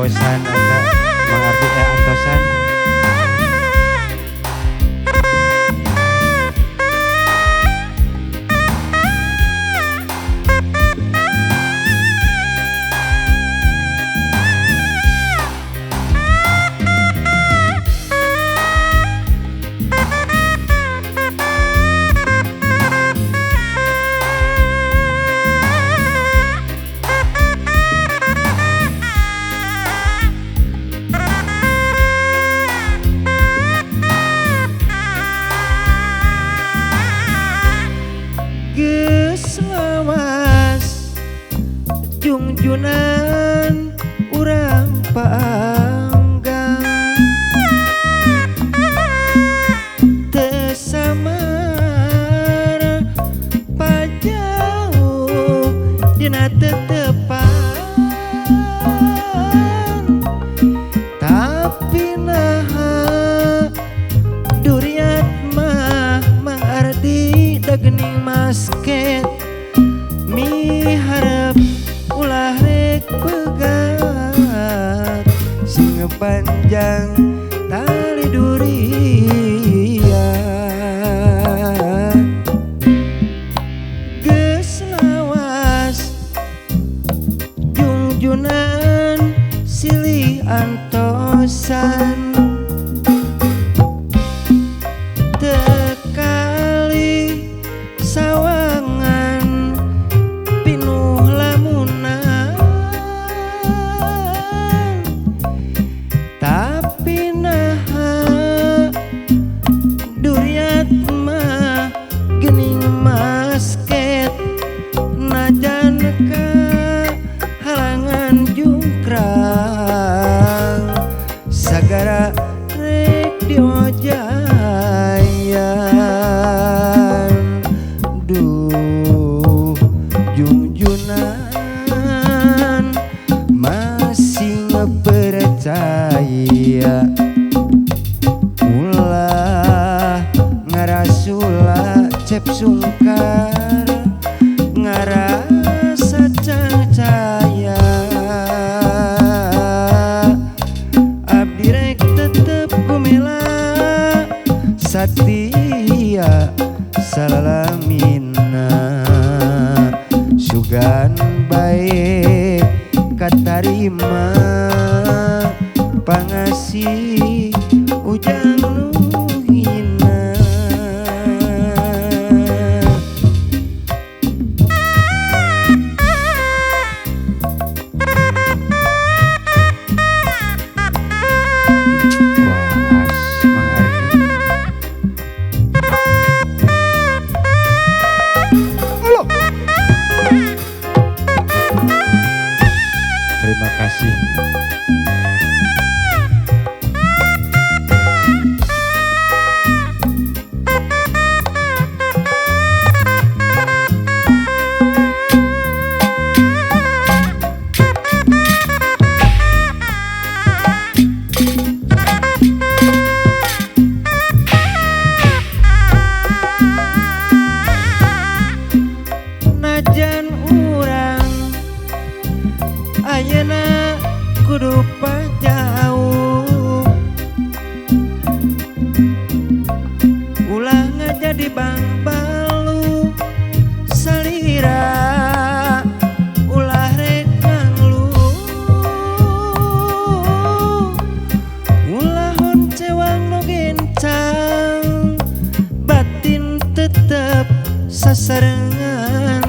antosan eta Mang Ardi antosan. Geus lawas junjunan urang paanggang teu samar pajauh dina tetepan tapi naha duriat mah Mang Ardi da geuning masket miharep ulah rek pegat sing panjang tali durian geus lawas junjunan silih antosan tekali sawangan pinuh lamunan tapi naha duriat mah geuning masket najan ka halangan jungkrang sagara rek diojayan duh junjunan masih percaya ulah ngarasula cep sungkar ngarasa cahaya abdi rek tetep gumela satia salalamina sugan bae katarima pangasih ujang nuhina Terima kasih. najan urang ayeuna kudu pajauh ulah ngajadi bang balu salira ulah rek ngangluh ulah hon cewang nu gencang batin tetep sasarengan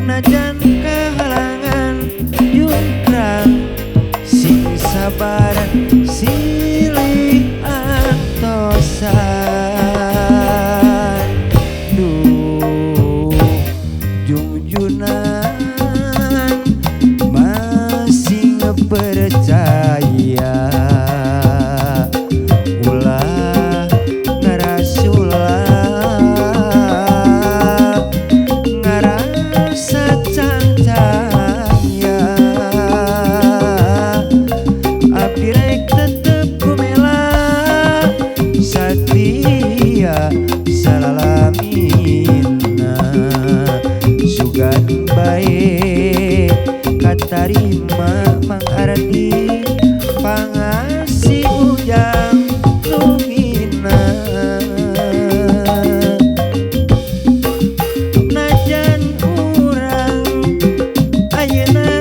najan kahalangan jungkrang sing sabar silih antosan duh junjunan masih percaya ulah ngarasula ngarasa cangcaya abdi rek tetep katarima Mang Ardi pangasih ujang lumina najan urang ayeuna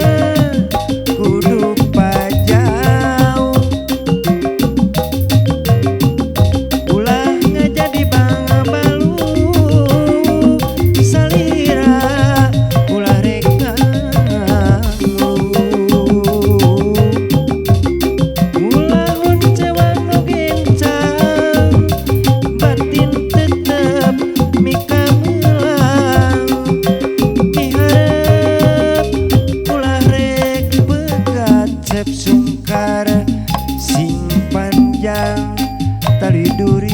kudu pajau ulah ngajadi bangga balu salira ulah reka ulah oncewan nu gencang batin tetep mika melang miharep ulah rek begat cep sungkar sing panjang tali duri